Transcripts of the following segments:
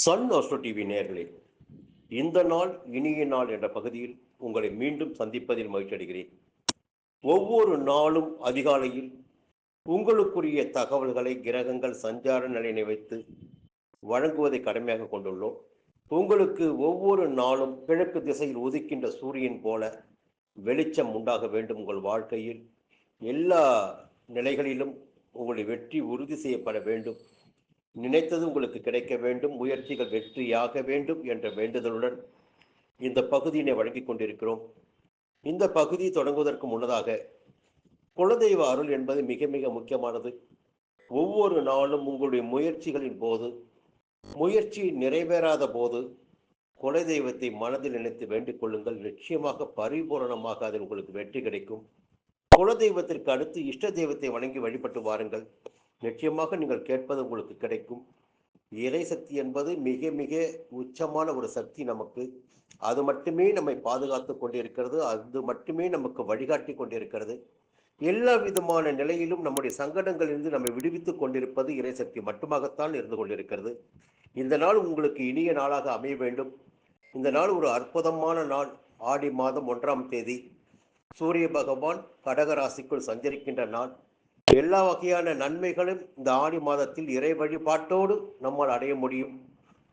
Sun astro TV நேயர்களே, இந்த நாள் இனிய நாள் என்ற பகுதியில் உங்களை மீண்டும் சந்திப்பதில் மகிழ்ச்சி அடைகிறேன். ஒவ்வொரு நாளும் அதிகாலையில் உங்களுக்குரிய தகவல்களை கிரகங்கள் சஞ்சார நிலையினை வைத்து வழங்குவதை கடமையாக கொண்டுள்ளோம். உங்களுக்கு ஒவ்வொரு நாளும் கிழக்கு திசையில் உதிக்கின்ற சூரியன் போல வெளிச்சம் உண்டாக வேண்டும். உங்கள் வாழ்க்கையில் எல்லா நிலைகளிலும் உங்களுடைய வெற்றி உறுதி செய்யப்பட வேண்டும். நினைத்தது உங்களுக்கு கிடைக்க வேண்டும், முயற்சிகள் வெற்றியாக வேண்டும் என்ற வேண்டுதலுடன் இந்த பகுதியினை வழங்கிக் கொண்டிருக்கிறோம். இந்த பகுதி தொடங்குவதற்கு முன்னதாக குலதெய்வ அருள் என்பது மிக மிக முக்கியமானது. ஒவ்வொரு நாளும் உங்களுடைய முயற்சிகளின் போது, முயற்சி நிறைவேறாத போது குலதெய்வத்தை மனதில் நினைத்து வேண்டிக் கொள்ளுங்கள். நிச்சயமாக பரிபூரணமாக அதில் உங்களுக்கு வெற்றி கிடைக்கும். குலதெய்வத்திற்கு அடுத்து இஷ்ட தெய்வத்தை வணங்கி வழிபட்டு வாருங்கள். நிச்சயமாக நீங்கள் கேட்பது உங்களுக்கு கிடைக்கும். இறை சக்தி என்பது மிக மிக உச்சமான ஒரு சக்தி. நமக்கு அது மட்டுமே நம்மை பாதுகாத்து கொண்டிருக்கிறது. அது மட்டுமே நமக்கு வழிகாட்டி கொண்டிருக்கிறது. எல்லா விதமான நிலையிலும் நம்முடைய சங்கடங்களிலிருந்து நம்மை விடுவித்துக் கொண்டிருப்பது இறை சக்தி மட்டுமாகத்தான் இருந்து கொண்டிருக்கிறது. இந்த நாள் உங்களுக்கு இனிய நாளாக அமைய வேண்டும். இந்த நாள் ஒரு அற்புதமான நாள். ஆடி மாதம் 1ஆம் தேதி சூரிய பகவான் கடகராசிக்குள் சஞ்சரிக்கின்ற நாள். எல்லா வகையான நன்மைகளும் இந்த ஆடி மாதத்தில் இறை வழிபாட்டோடு நம்மால் அடைய முடியும்.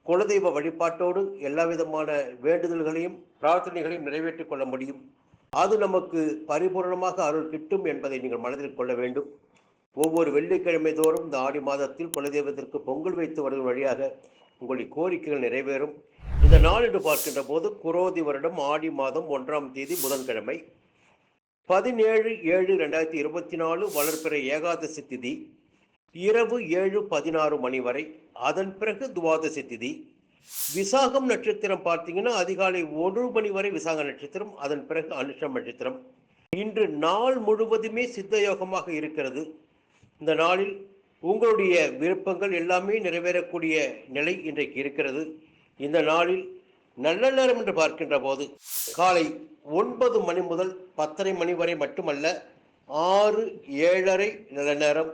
குலதெய்வ வழிபாட்டோடு எல்லா விதமான வேண்டுதல்களையும் பிரார்த்தனைகளையும் நிறைவேற்றிக் கொள்ள முடியும். அது நமக்கு பரிபூர்ணமாக அருள் கிட்டும் என்பதை நீங்கள் மனதில் கொள்ள வேண்டும். ஒவ்வொரு வெள்ளிக்கிழமை தோறும் இந்த ஆடி மாதத்தில் குலதெய்வத்திற்கு பொங்கல் வைத்து வருவதன் வழியாக உங்களுடைய கோரிக்கைகள் நிறைவேறும். இந்த நாள் என்று பார்க்கின்ற போது குரோதி வருடம் ஆடி மாதம் 1ஆம் தேதி புதன்கிழமை 17/7/2024 வளர்பிறை ஏகாதசி திதி இரவு 7:16 மணி வரை. அதன் பிறகு துவாதசி திதி. விசாகம் நட்சத்திரம் பார்த்தீங்கன்னா அதிகாலை 1 மணி வரை விசாக நட்சத்திரம். அதன் பிறகு அனுஷம் நட்சத்திரம். இன்று நாள் முழுவதுமே சித்த யோகமாக இருக்கிறது. இந்த நாளில் உங்களுடைய விருப்பங்கள் எல்லாமே நிறைவேறக்கூடிய நிலை இன்றைக்கு இருக்கிறது. இந்த நாளில் நல்ல நேரம் என்று பார்க்கின்ற போது காலை 9 மணி முதல் 10:30 மணி வரை மட்டுமல்ல, 6, 7:30 நல்ல நேரம்,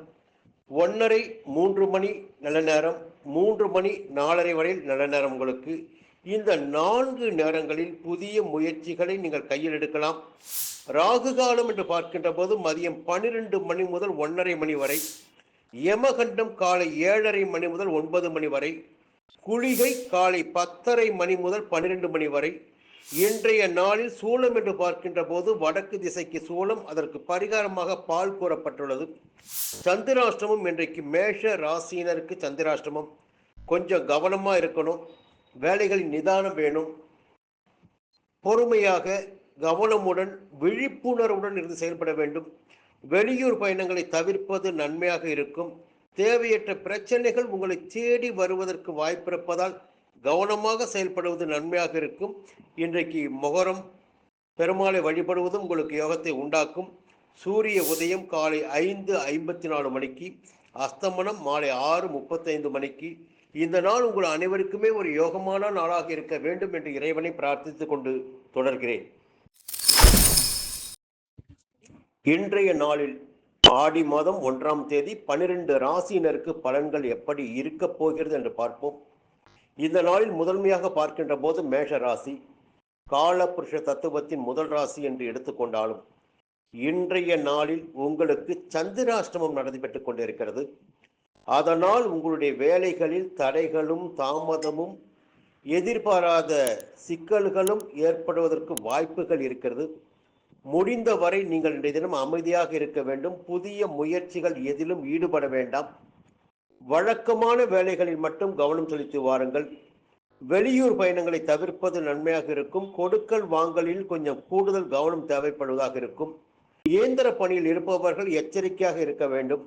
1:30, 3 மணி நல்ல நேரம், 3 மணி 4:30 வரை நல்ல நேரம் உங்களுக்கு. இந்த 4 நேரங்களில் புதிய முயற்சிகளை நீங்கள் கையில் எடுக்கலாம். ராகு காலம் என்று பார்க்கின்ற போது மதியம் 12 மணி முதல் 1:30 மணி வரை, யமகண்டம் காலை 7:30 மணி முதல் 9 மணி வரை, குளிகை காலை 10:30 மணி முதல் 12 மணி வரை. இன்றைய நாளில் சூலம் என்று பார்க்கின்ற போது வடக்கு திசைக்கு சூலம், அதற்கு பரிகாரமாக பால் கூறப்பட்டுள்ளது. சந்திராஷ்டமம் இன்றைக்கு மேஷ ராசியினருக்கு சந்திராஷ்டமம். கொஞ்சம் கவனமா இருக்கணும். வேலைகளின் நிதானம் வேணும். பொறுமையாக கவனமுடன் விழிப்புணர்வுடன் இருந்து செயல்பட வேண்டும். வெளியூர் பயணங்களை தவிர்ப்பது நன்மையாக இருக்கும். தேவையற்ற பிரச்சனைகள் உங்களை தேடி வருவதற்கு வாய்ப்பிருப்பதால் கவனமாக செயல்படுவது நன்மையாக இருக்கும். இன்றைக்கு மொகரம் பெருமாளை வழிபடுவதும் உங்களுக்கு யோகத்தை உண்டாக்கும். சூரிய உதயம் காலை 5:54 மணிக்கு, அஸ்தமனம் மாலை 6:35 மணிக்கு. இந்த நாள் உங்கள் அனைவருக்குமே ஒரு யோகமான நாளாக இருக்க வேண்டும் என்று இறைவனை பிரார்த்தித்துக் கொண்டு தொடர்கிறேன். இன்றைய நாளில் ஆடி மாதம் 1ஆம் தேதி 12 ராசியினருக்கு பலன்கள் எப்படி இருக்க போகிறது என்று பார்ப்போம். இந்த நாளில் முதன்மையாக பார்க்கின்ற போது மேஷ ராசி காலபுருஷ தத்துவத்தின் முதல் ராசி என்று எடுத்துக்கொண்டாலும் இன்றைய நாளில் உங்களுக்கு சந்திராஷ்டமம் நடைபெற்றுக் கொண்டிருக்கிறது. அதனால் உங்களுடைய வேலைகளில் தடைகளும் தாமதமும் எதிர்பாராத சிக்கல்களும் ஏற்படுவதற்கு வாய்ப்புகள் இருக்கிறது. முடிந்தவரை நீங்கள் இன்றைய தினம் அமைதியாக இருக்க வேண்டும். புதிய முயற்சிகள் எதிலும் ஈடுபட வேண்டாம். வழக்கமான வேலைகளில் மட்டும் கவனம் செலுத்தி வாருங்கள். வெளியூர் பயணங்களை தவிர்ப்பது நன்மையாக இருக்கும். கொடுக்கல் வாங்கலில் கொஞ்சம் கூடுதல் கவனம் தேவைப்படுவதாக இருக்கும். இயந்திர பணியில் இருப்பவர்கள் எச்சரிக்கையாக இருக்க வேண்டும்.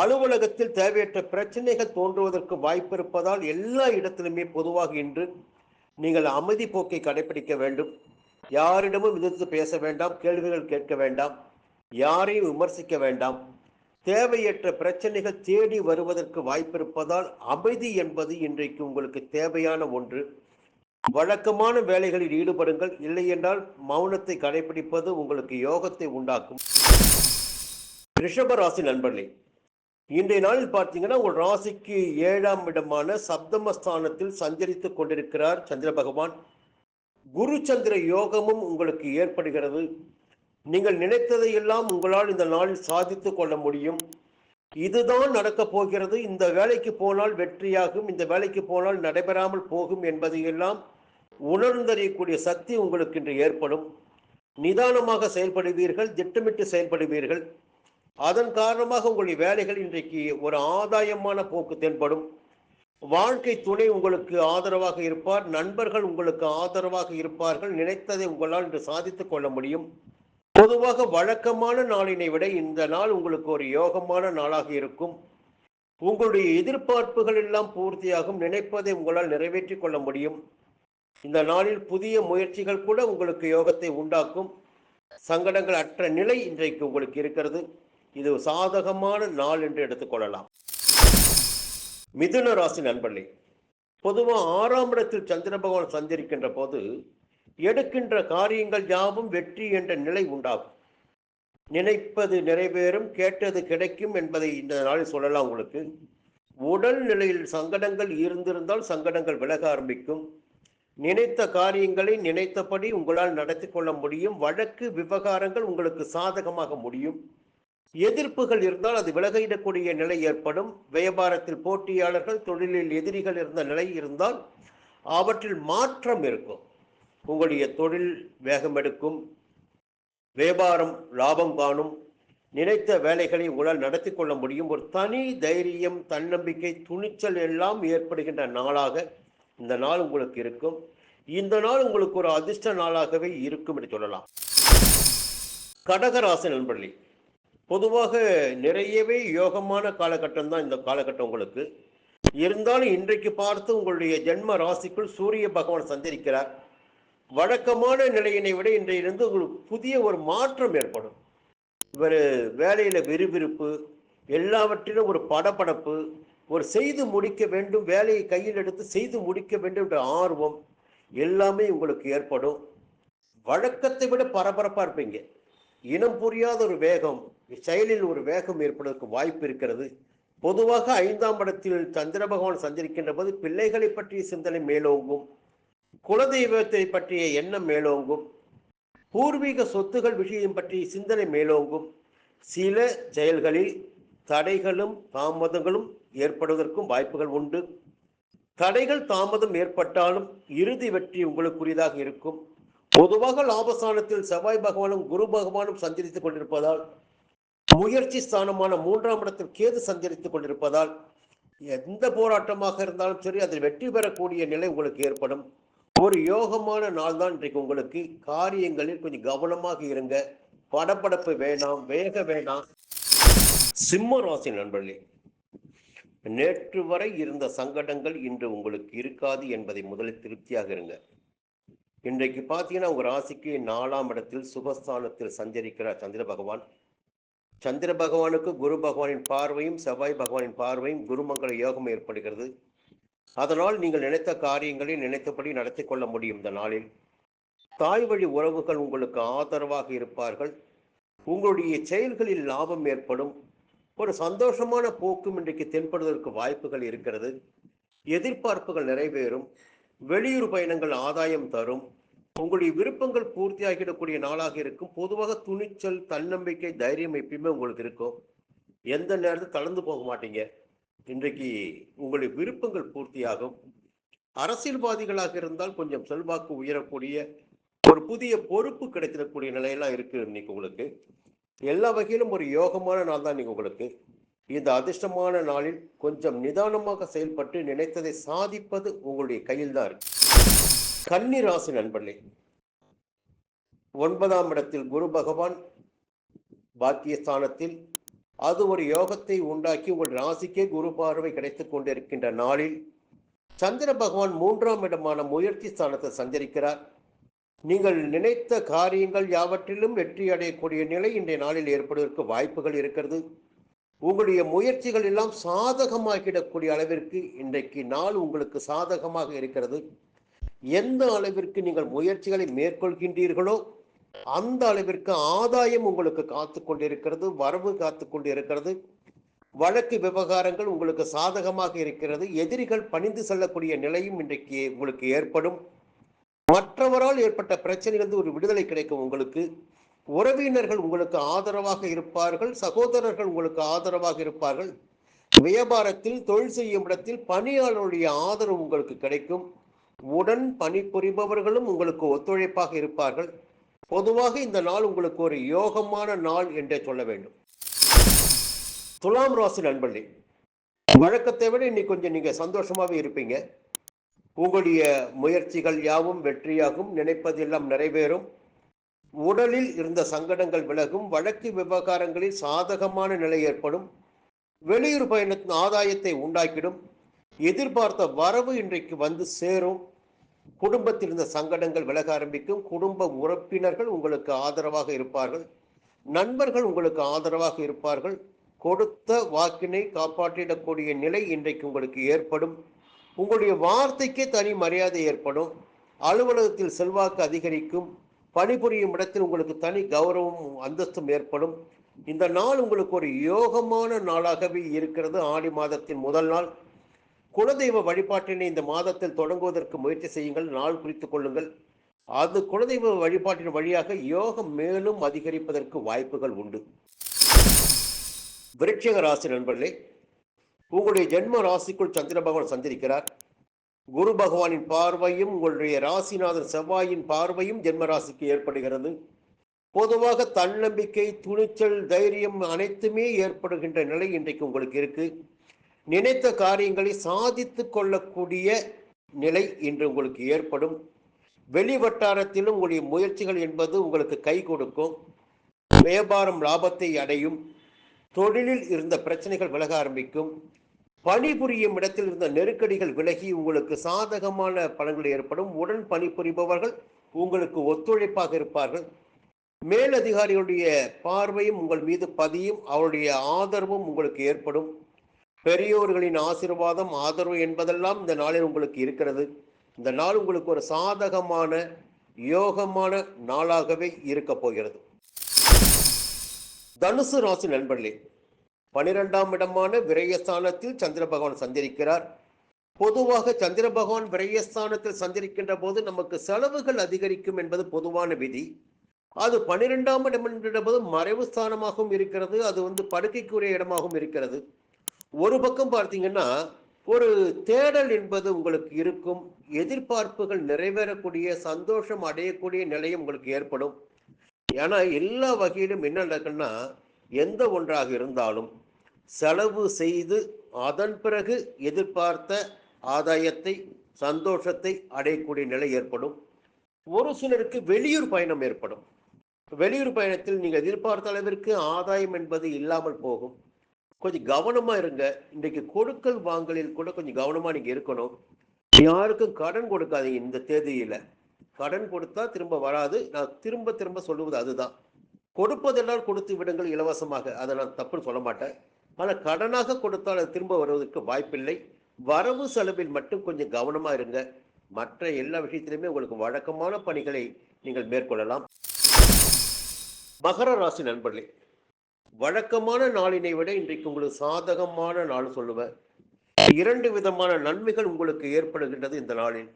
அலுவலகத்தில் தேவையற்ற பிரச்சனைகள் தோன்றுவதற்கு வாய்ப்பு இருப்பதால் எல்லா இடத்திலுமே பொதுவாக இன்று நீங்கள் அமைதி போக்கை கடைபிடிக்க வேண்டும். யாரிடமும் எதிர்த்து பேச வேண்டாம். கேள்விகள் கேட்க வேண்டாம். யாரையும் விமர்சிக்க வேண்டாம். தேவையற்ற பிரச்சனைகள் தேடி வருவதற்கு வாய்ப்பிருப்பதால் அமைதி என்பது இன்றைக்கு உங்களுக்கு தேவையான ஒன்று. வழக்கமான வேலைகளில் ஈடுபடுங்கள். இல்லை என்றால் மௌனத்தை கடைபிடிப்பது உங்களுக்கு யோகத்தை உண்டாக்கும். ரிஷப ராசி நண்பர்களே, இன்றைய நாளில் பார்த்தீங்கன்னா உங்கள் ராசிக்கு 7ஆம் இடமான சப்தமஸ்தானத்தில் சஞ்சரித்துக் கொண்டிருக்கிறார் சந்திர பகவான். குரு சந்திர யோகமும் உங்களுக்கு ஏற்படுகிறது. நீங்கள் நினைத்ததை எல்லாம் உங்களால் இந்த நாளில் சாதித்துக் கொள்ள முடியும். இதுதான் நடக்கப் போகிறது, இந்த வேலைக்கு போனால் வெற்றியாகும், இந்த வேலைக்கு போனால் நடைபெறாமல் போகும் என்பதையெல்லாம் உணர்ந்தறியக்கூடிய சக்தி உங்களுக்கு இன்று ஏற்படும். நிதானமாக செயல்படுவீர்கள், திட்டமிட்டு செயல்படுவீர்கள். அதன் காரணமாக உங்களுடைய வேலைகள் இன்றைக்கு ஒரு ஆதாயமான போக்கு தென்படும். வாழ்க்கை துணை உங்களுக்கு ஆதரவாக இருப்பார், நண்பர்கள் உங்களுக்கு ஆதரவாக இருப்பார்கள். நினைத்ததை உங்களால் இன்று சாதித்துக் கொள்ள முடியும். பொதுவாக வழக்கமான நாளினை விட இந்த நாள் உங்களுக்கு ஒரு யோகமான நாளாக இருக்கும். உங்களுடைய எதிர்பார்ப்புகள் எல்லாம் பூர்த்தியாகும், நினைப்பதை உங்களால் நிறைவேற்றிக் கொள்ள முடியும். இந்த நாளில் புதிய முயற்சிகள் கூட உங்களுக்கு யோகத்தை உண்டாக்கும். சங்கடங்கள் அற்ற நிலை இன்றைக்கு உங்களுக்கு இருக்கிறது. இது சாதகமான நாள் என்று எடுத்துக்கொள்ளலாம். மிதுன ராசி நண்பர்களே, பொதுவாக 6ஆம் இடத்தில் சந்திர பகவான் சஞ்சரிக்கின்ற போது எடுக்கின்ற காரியங்கள் யாவும் வெற்றி என்ற நிலை உண்டாகும். நினைப்பது நிறைவேறும், கேட்டது கிடைக்கும் என்பதை இந்த நாளில் சொல்லலாம். உங்களுக்கு உடல் நிலையில் சங்கடங்கள் இருந்திருந்தால் சங்கடங்கள் விலக ஆரம்பிக்கும். நினைத்த காரியங்களை நினைத்தபடி உங்களால் நடத்தி கொள்ள முடியும். வழக்கு விவகாரங்கள் உங்களுக்கு சாதகமாக முடியும். எதிர்ப்புகள் இருந்தால் அது விலகிடக்கூடிய நிலை ஏற்படும். வியாபாரத்தில் போட்டியாளர்கள், தொழிலில் எதிரிகள் இருந்த நிலை இருந்தால் அவற்றில் மாற்றம் இருக்கும். உங்களுடைய தொழில் வேகம் எடுக்கும், வியாபாரம் லாபம் காணும், நினைத்த வேலைகளை உங்களால் நடத்தி கொள்ள முடியும். ஒரு தனி தைரியம், தன்னம்பிக்கை, துணிச்சல் எல்லாம் ஏற்படுகின்ற நாளாக இந்த நாள் உங்களுக்கு இருக்கும். இந்த நாள் உங்களுக்கு ஒரு அதிர்ஷ்ட நாளாகவே இருக்கும் என்று சொல்லலாம். கடகராசி நண்பர்களே, பொதுவாக நிறையவே யோகமான காலகட்டம் தான் இந்த காலகட்டம் உங்களுக்கு. இருந்தாலும் இன்றைக்கு பார்த்து உங்களுடைய ஜென்ம ராசிக்குள் சூரிய பகவான் சஞ்சரிக்கிறார். வழக்கமான நிலையினை விட இன்றையிலிருந்து உங்களுக்கு புதிய ஒரு மாற்றம் ஏற்படும். ஒரு வேலையில விறுவிறுப்பு, எல்லாவற்றிலும் ஒரு படபடப்பு, ஒரு செய்து முடிக்க வேண்டும், வேலையை கையில் எடுத்து செய்து முடிக்க வேண்டும் என்ற ஆர்வம் எல்லாமே உங்களுக்கு ஏற்படும். வழக்கத்தை விட பரபரப்பா இருப்பீங்க. இனம் புரியாத ஒரு வேகம், செயலில் ஒரு வேகம் ஏற்படுவதற்கு வாய்ப்பு இருக்கிறது. பொதுவாக 5ஆம் இடத்தில் சந்திர பகவான் சஞ்சரிக்கின்ற போது பிள்ளைகளை பற்றிய சிந்தனை மேலோங்கும், குலதெய்வத்தை பற்றிய எண்ணம் மேலோங்கும், பூர்வீக சொத்துகள் விஷயம் பற்றிய சிந்தனை மேலோங்கும். சில செயல்களில் தடைகளும் தாமதங்களும் ஏற்படுவதற்கும் வாய்ப்புகள் உண்டு. தடைகள் தாமதம் ஏற்பட்டாலும் இறுதி வெற்றி உங்களுக்குரியதாக இருக்கும். பொதுவாக லாபஸ்தானத்தில் செவ்வாய் பகவானும் குரு பகவானும் சஞ்சரித்துக் கொண்டிருப்பதால், முயற்சி ஸ்தானமான 3ஆம் இடத்தில் கேது சஞ்சரித்துக் கொண்டிருப்பதால் எந்த போராட்டமாக இருந்தாலும் சரி அதில் வெற்றி பெறக்கூடிய நிலை உங்களுக்கு ஏற்படும். ஒரு யோகமான நாள் தான் இன்றைக்கு உங்களுக்கு. காரியங்களில் கொஞ்சம் கவனமாக இருங்க, படபடப்பு வேண்டாம், வேக வேண்டாம். சிம்ம ராசி நண்பர்களே, நேற்று வரை இருந்த சங்கடங்கள் இன்று உங்களுக்கு இருக்காது என்பதை முதலில் திருப்தியாக இருங்க. இன்றைக்கு பார்த்தீங்கன்னா உங்க ராசிக்கு 4ஆம் இடத்தில் சுபஸ்தானத்தில் சஞ்சரிக்கிறார் சந்திர பகவான். சந்திர பகவானுக்கு குரு பகவானின் பார்வையும் செவ்வாய் பகவானின் பார்வையும் குருமங்கள யோகம் ஏற்படுகிறது. அதனால் நீங்கள் நினைத்த காரியங்களை நினைத்தபடி நடத்தி கொள்ள முடியும். இந்த நாளில் தாய் வழி உறவுகள் உங்களுக்கு ஆதரவாக இருப்பார்கள். உங்களுடைய செயல்களில் லாபம் ஏற்படும். ஒரு சந்தோஷமான போக்கும் இன்றைக்கு தென்படுவதற்கு வாய்ப்புகள் இருக்கிறது. எதிர்பார்ப்புகள் நிறைவேறும். வெளியூர் பயணங்கள் ஆதாயம் தரும். உங்களுடைய விருப்பங்கள் பூர்த்தியாகிடக்கூடிய நாளாக இருக்கும். பொதுவாக துணிச்சல், தன்னம்பிக்கை, தைரியம் எப்பயுமே உங்களுக்கு இருக்கும். எந்த நேரத்தில் தளர்ந்து போக மாட்டீங்க. இன்றைக்கு உங்களுடைய விருப்பங்கள் பூர்த்தியாகும். அரசியல்வாதிகளாக இருந்தால் கொஞ்சம் செல்வாக்கு உயரக்கூடிய ஒரு புதிய பொறுப்பு கிடைத்திடக்கூடிய நிலையெல்லாம் இருக்கு. இன்னைக்கு உங்களுக்கு எல்லா வகையிலும் ஒரு யோகமான நாள் தான் இன்னைக்கு உங்களுக்கு. இந்த அதிர்ஷ்டமான நாளில் கொஞ்சம் நிதானமாக செயல்பட்டு நினைத்ததை சாதிப்பது உங்களுடைய கையில் தான் இருக்கு. கன்னி ராசி நண்பர்களே, 9ஆம் இடத்தில் குரு பகவான் பாக்கியஸ்தானத்தில், அது ஒரு யோகத்தை உண்டாக்கி உங்கள் ராசிக்கே குரு பார்வை கிடைத்துக் கொண்டிருக்கின்ற நாளில் சந்திர பகவான் 3ஆம் இடமான முயற்சி ஸ்தானத்தை சஞ்சரிக்கிறார். நீங்கள் நினைத்த காரியங்கள் யாவற்றிலும் வெற்றி அடையக்கூடிய நிலை இன்றைய நாளில் ஏற்படுவதற்கு வாய்ப்புகள் இருக்கிறது. உங்களுடைய முயற்சிகள் எல்லாம் சாதகமாகிடக்கூடிய அளவிற்கு இன்றைக்கு நாள் உங்களுக்கு சாதகமாக இருக்கிறது. எந்த அளவிற்கு நீங்கள் முயற்சிகளை மேற்கொள்கின்றீர்களோ அந்த அளவிற்கு ஆதாயம் உங்களுக்கு காத்து கொண்டிருக்கிறது, வரவு காத்து கொண்டிருக்கிறது. வழக்கு விவகாரங்கள் உங்களுக்கு சாதகமாக இருக்கிறது. எதிரிகள் பணிந்து செல்லக்கூடிய நிலையும் இன்றைக்கு உங்களுக்கு ஏற்படும். மற்றவரால் ஏற்பட்ட பிரச்சனைகளிலிருந்து ஒரு விடுதலை கிடைக்கும் உங்களுக்கு. உறவினர்கள் உங்களுக்கு ஆதரவாக இருப்பார்கள். சகோதரர்கள் உங்களுக்கு ஆதரவாக இருப்பார்கள். வியாபாரத்தில், தொழில் செய்யும் இடத்தில் பணியாளருடைய ஆதரவு உங்களுக்கு கிடைக்கும். உடன் பணிபுரிபவர்களும் உங்களுக்கு ஒத்துழைப்பாக இருப்பார்கள். பொதுவாக இந்த நாள் உங்களுக்கு ஒரு யோகமான நாள் என்றே சொல்ல வேண்டும். துலாம் ராசி நண்பர்களே, வழக்கத்தை விட இன்னைக்கு கொஞ்சம் நீங்க சந்தோஷமாவே இருப்பீங்க. உங்களுடைய முயற்சிகள் யாவும் வெற்றியாகும். நினைப்பதெல்லாம் நிறைவேறும். உடலில் இருந்த சங்கடங்கள் விலகும். வழக்கு விவகாரங்களில் சாதகமான நிலை ஏற்படும். வெளியூர் பயணத்தின் ஆதாயத்தை உண்டாக்கிடும். எதிர்பார்த்த வரவு இன்றைக்கு வந்து சேரும். குடும்பத்தில் இருந்த சங்கடங்கள் விலக ஆரம்பிக்கும். குடும்ப உறுப்பினர்கள் உங்களுக்கு ஆதரவாக இருப்பார்கள். நண்பர்கள் உங்களுக்கு ஆதரவாக இருப்பார்கள். கொடுத்த வாக்கினை காப்பாற்றிடக்கூடிய நிலை இன்றைக்கு உங்களுக்கு ஏற்படும். உங்களுடைய வார்த்தைக்கே தனி மரியாதை ஏற்படும். அலுவலகத்தில் செல்வாக்கு அதிகரிக்கும். பணிபுரியும் இடத்தில் உங்களுக்கு தனி கௌரவம் அந்தஸ்தும் ஏற்படும். இந்த நாள் உங்களுக்கு ஒரு யோகமான நாளாகவே இருக்கிறது. ஆடி மாதத்தின் முதல் நாள். குலதெய்வ வழிபாட்டினை இந்த மாதத்தில் தொடங்குவதற்கு முயற்சி செய்யுங்கள். நாள் குறித்துக் கொள்ளுங்கள். அது குலதெய்வ வழிபாட்டின் வழியாக யோகம் மேலும் அதிகரிப்பதற்கு வாய்ப்புகள் உண்டு. விருச்சிக ராசி நண்பர்களே, உங்களுடைய ஜென்ம ராசிக்குள் சந்திர பகவான் சந்திரிக்கிறார். குரு பகவானின் பார்வையும் உங்களுடைய ராசிநாதன் செவ்வாயின் பார்வையும் ஜென்ம ராசிக்கு ஏற்படுகிறது. பொதுவாக தன்னம்பிக்கை, துணிச்சல், தைரியம் அனைத்துமே ஏற்படுகின்ற நிலை இன்றைக்கு உங்களுக்கு இருக்கு. நினைத்த காரியங்களை சாதித்து கொள்ளக்கூடிய நிலை இன்று உங்களுக்கு ஏற்படும். வெளி வட்டாரத்திலும் உங்களுடைய முயற்சிகள் என்பது உங்களுக்கு கை கொடுக்கும். வியாபாரம் லாபத்தை அடையும். தொழிலில் இருந்த பிரச்சனைகள் விலக ஆரம்பிக்கும். பணிபுரியும் இடத்தில் இருந்த நெருக்கடிகள் விலகி உங்களுக்கு சாதகமான பலன்கள் ஏற்படும். உடன் பணிபுரிபவர்கள் உங்களுக்கு ஒத்துழைப்பாக இருப்பார்கள். மேலதிகாரிகளுடைய பார்வையும் உங்கள் மீது பதியும். அவருடைய ஆதரவும் உங்களுக்கு ஏற்படும். பெரியோர்களின் ஆசீர்வாதம், ஆதரவு என்பதெல்லாம் இந்த நாளில் உங்களுக்கு இருக்கிறது. இந்த நாள் உங்களுக்கு ஒரு சாதகமான யோகமான நாளாகவே இருக்க போகிறது. தனுசு ராசி நண்பர்களே, 12ஆம் இடமான விரயஸ்தானத்தில் சந்திர பகவான் சந்திரிக்கிறார். பொதுவாக சந்திர பகவான் விரயஸ்தானத்தில் சந்திரிக்கின்ற போது நமக்கு செலவுகள் அதிகரிக்கும் என்பது பொதுவான விதி. அது 12ஆம் இடம் என்கிற போது மறைவு ஸ்தானமாகவும் இருக்கிறது. அது படுக்கைக்குரிய இடமாகவும் இருக்கிறது. ஒரு பக்கம் பார்த்தீங்கன்னா ஒரு தேடல் என்பது உங்களுக்கு இருக்கும். எதிர்பார்ப்புகள் நிறைவேறக்கூடிய, சந்தோஷம் அடையக்கூடிய நிலையும் உங்களுக்கு ஏற்படும். ஏன்னா எல்லா வகையிலும் என்ன நடக்குன்னா, எந்த ஒன்றாக இருந்தாலும் செலவு செய்து அதன் பிறகு எதிர்பார்த்த ஆதாயத்தை, சந்தோஷத்தை அடையக்கூடிய நிலை ஏற்படும். ஒரு சிலருக்கு வெளியூர் பயணம் ஏற்படும். வெளியூர் பயணத்தில் நீங்கள் எதிர்பார்த்த அளவிற்கு ஆதாயம் என்பது இல்லாமல் போகும். கொஞ்சம் கவனமா இருங்க. இன்றைக்கு கொடுக்கல் வாங்கலில் கூட கொஞ்சம் கவனமா நீங்க இருக்கணும். யாருக்கும் கடன் கொடுக்காதீங்க. இந்த தேதியில கடன் கொடுத்தா திரும்ப வராது. நான் திரும்ப திரும்ப சொல்லுவது அதுதான். கொடுப்பதெல்லாம் கொடுத்து விடுங்கள் இலவசமாக. அதை நான் தப்புன்னு சொல்ல மாட்டேன். ஆனால் கடனாக கொடுத்தால் அது திரும்ப வருவதற்கு வாய்ப்பில்லை. வரவு செலவில் மட்டும் கொஞ்சம் கவனமா இருங்க. மற்ற எல்லா விஷயத்திலுமே உங்களுக்கு வழக்கமான பணிகளை நீங்கள் மேற்கொள்ளலாம். மகர ராசி நண்பர்களே, வழக்கமான நாளினை விட இன்றைக்கு உங்களுக்கு சாதகமான நாள் சொல்லுவேன். 2 விதமான நன்மைகள் உங்களுக்கு ஏற்படுகின்றது இந்த நாளில்.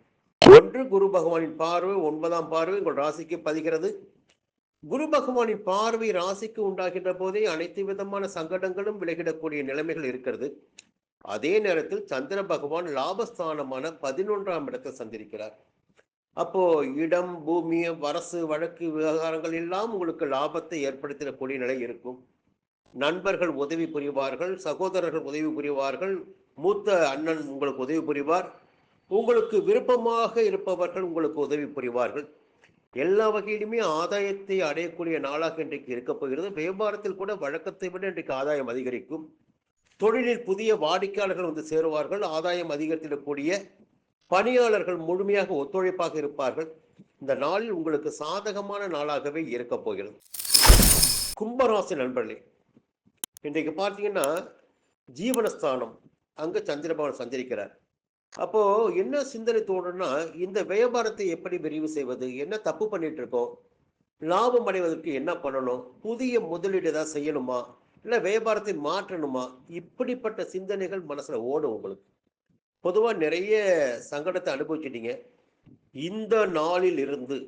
ஒன்று, குரு பகவானின் பார்வை, 9ஆம் பார்வை உங்கள் ராசிக்கு பதிகிறது. குரு பகவானின் பார்வை ராசிக்கு உண்டாகின்ற போதே அனைத்து விதமான சங்கடங்களும் விலகிடக்கூடிய நிலைமைகள் இருக்கிறது. அதே நேரத்தில் சந்திர பகவான் லாபஸ்தானமான 11ஆம் இடத்தை சந்திரிக்கிறார். அப்போ இடம், பூமி, அரசு, வழக்கு விவகாரங்கள் எல்லாம் உங்களுக்கு லாபத்தை ஏற்படுத்தக்கூடிய நிலை இருக்கும். நண்பர்கள் உதவி புரிவார்கள். சகோதரர்கள் உதவி புரிவார்கள். மூத்த அண்ணன் உங்களுக்கு உதவி புரிவார். உங்களுக்கு விருப்பமாக இருப்பவர்கள் உங்களுக்கு உதவி புரிவார்கள். எல்லா வகையிலுமே ஆதாயத்தை அடையக்கூடிய நாளாக இன்றைக்கு இருக்க போகிறது. வியாபாரத்தில் கூட வழக்கத்தை விட இன்றைக்கு ஆதாயம் அதிகரிக்கும். தொழிலில் புதிய வாடிக்கையாளர்கள் வந்து சேருவார்கள். ஆதாயம் அதிகரித்திடக்கூடிய பணியாளர்கள் முழுமையாக ஒத்துழைப்பாக இருப்பார்கள். இந்த நாளில் உங்களுக்கு சாதகமான நாளாகவே இருக்க போகிறது. கும்பராசி நண்பர்களே, இன்றைக்கு பார்த்தீங்கன்னா ஜீவனஸ்தானம் அங்க சந்திரபவன் சஞ்சரிக்கிறார். அப்போ என்ன சிந்தனை தோணுன்னா, இந்த வியாபாரத்தை எப்படி விரிவு செய்வது, என்ன தப்பு பண்ணிட்டு இருக்கோம், லாபம் அடைவதற்கு என்ன பண்ணணும், புதிய முதலீடு ஏதாவது செய்யணுமா, இல்லை வியாபாரத்தை மாற்றணுமா? இப்படிப்பட்ட சிந்தனைகள் மனசுல ஓடும் உங்களுக்கு. பொதுவா நிறைய சங்கடத்தை அனுபவிச்சிட்டீங்க. இந்த நாளில் இருந்து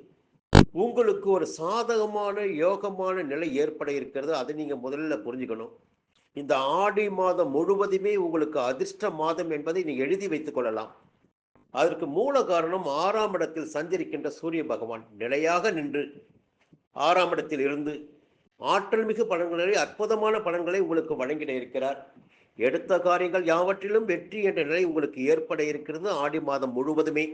உங்களுக்கு ஒரு சாதகமான, யோகமான நிலை ஏற்பட இருக்கிறது. அதை நீங்க முதல்ல புரிஞ்சுக்கணும். இந்த ஆடி மாதம் முழுவதுமே உங்களுக்கு அதிர்ஷ்ட மாதம் என்பதை நீங்க எழுதி வைத்துக் கொள்ளலாம். அதற்கு மூல காரணம் 6ஆம் இடத்தில் சஞ்சரிக்கின்ற சூரிய பகவான் நிலையாக நின்று 6ஆம் இடத்தில் இருந்து ஆற்றல் மிகு பலன்களை, அற்புதமான பலன்களை உங்களுக்கு வழங்கிட இருக்கிறார். எடுத்த காரியங்கள் யாவற்றிலும் வெற்றி என்ற நிலை உங்களுக்கு ஏற்பட இருக்கிறது. ஆடி மாதம் முழுவதுமே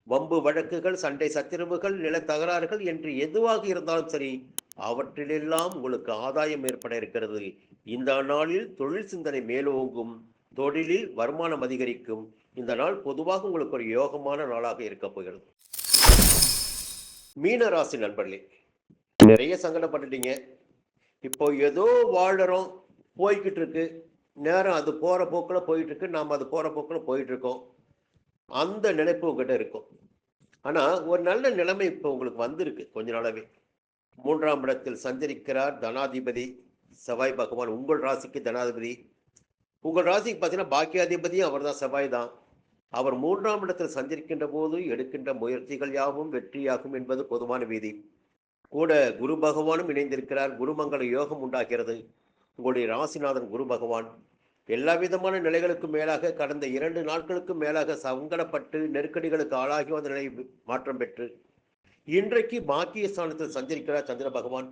வம்பு வழக்குகள், சண்டை சச்சரவுகள், நில தகராறுகள் என்று எதுவாக இருந்தாலும் சரி, அவற்றிலெல்லாம் உங்களுக்கு ஆதாயம் ஏற்பட இருக்கிறது. இந்த நாளில் தொழில் சிந்தனை மேலோங்கும், தொழிலில் வருமானம் அதிகரிக்கும். இந்த நாள் பொதுவாக உங்களுக்கு ஒரு யோகமான நாளாக இருக்க போகிறது. மீன ராசி நண்பர்களே, நிறைய சங்கடப்பட்டுட்டீங்க. இப்போ ஏதோ வாழறோம், போய்கிட்டு இருக்கு. நேரம் அது போற போக்குல போயிட்டு இருக்கு. நாம் அது போற போக்குல போயிட்டு இருக்கோம். அந்த நினைப்பு உங்ககிட்ட இருக்கும். ஆனா ஒரு நல்ல நிலைமை இப்போ உங்களுக்கு வந்திருக்கு கொஞ்ச நாளாவே. 3ஆம் இடத்தில் சஞ்சரிக்கிறார் தனாதிபதி செவ்வாய் பகவான். உங்கள் ராசிக்கு தனாதிபதி. உங்கள் ராசிக்கு பார்த்தீங்கன்னா பாக்கியாதிபதியும் அவர் தான், செவ்வாய் தான். அவர் 3ஆம் இடத்தில் சஞ்சரிக்கின்ற போது எடுக்கின்ற முயற்சிகள் யாவும் வெற்றியாகும் என்பது பொதுவான விதி. கூட குரு பகவானும் இணைந்திருக்கிறார். குருமங்கள யோகம் உண்டாகிறது. உங்களுடைய ராசிநாதன் குரு பகவான் எல்லா விதமான நிலைகளுக்கும் மேலாக கடந்த 2 நாட்களுக்கும் மேலாக சங்கடப்பட்டு நெருக்கடிகளுக்கு ஆளாகி வந்த நிலை மாற்றம் பெற்று இன்றைக்கு பாக்கியஸ்தானத்தில் சஞ்சரிக்கிறார் சந்திர பகவான்.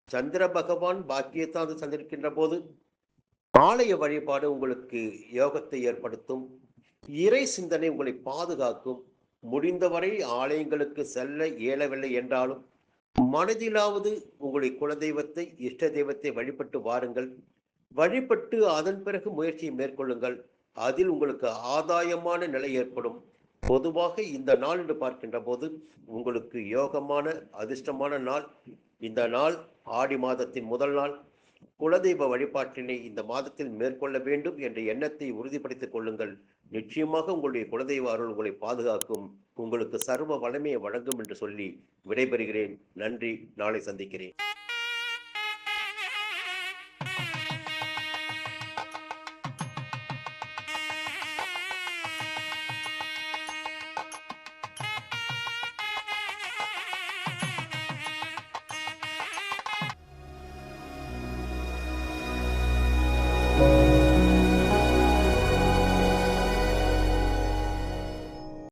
சந்திர பகவான் பாக்கியஸ்தானத்தில் சஞ்சரிக்கின்ற போது ஆலய வழிபாடு உங்களுக்கு யோகத்தை ஏற்படுத்தும். இறை சிந்தனை உங்களை பாதுகாக்கும். முடிந்தவரை ஆலயங்களுக்கு செல்ல இயலவில்லை என்றாலும் மனதிலாவது உங்களுடைய குலதெய்வத்தை, இஷ்ட தெய்வத்தை வழிபட்டு வாருங்கள். வழிபட்டு அதன் பிறகு முயற்சியை மேற்கொள்ளுங்கள். அதில் உங்களுக்கு ஆதாயமான நிலை ஏற்படும். பொதுவாக இந்த நாள் என்று பார்க்கின்ற போது உங்களுக்கு யோகமான அதிர்ஷ்டமான நாள். இந்த நாள் ஆடி மாதத்தின் முதல் நாள். குலதெய்வ வழிபாட்டினை இந்த மாதத்தில் மேற்கொள்ள வேண்டும் என்ற எண்ணத்தை உறுதிப்படுத்திக் கொள்ளுங்கள். நிச்சயமாக உங்களுடைய குலதெய்வ அருள் உங்களை பாதுகாக்கும். உங்களுக்கு சர்வ வளமையை வழங்கும் என்று சொல்லி விடைபெறுகிறேன். நன்றி. நாளை சந்திக்கிறேன்.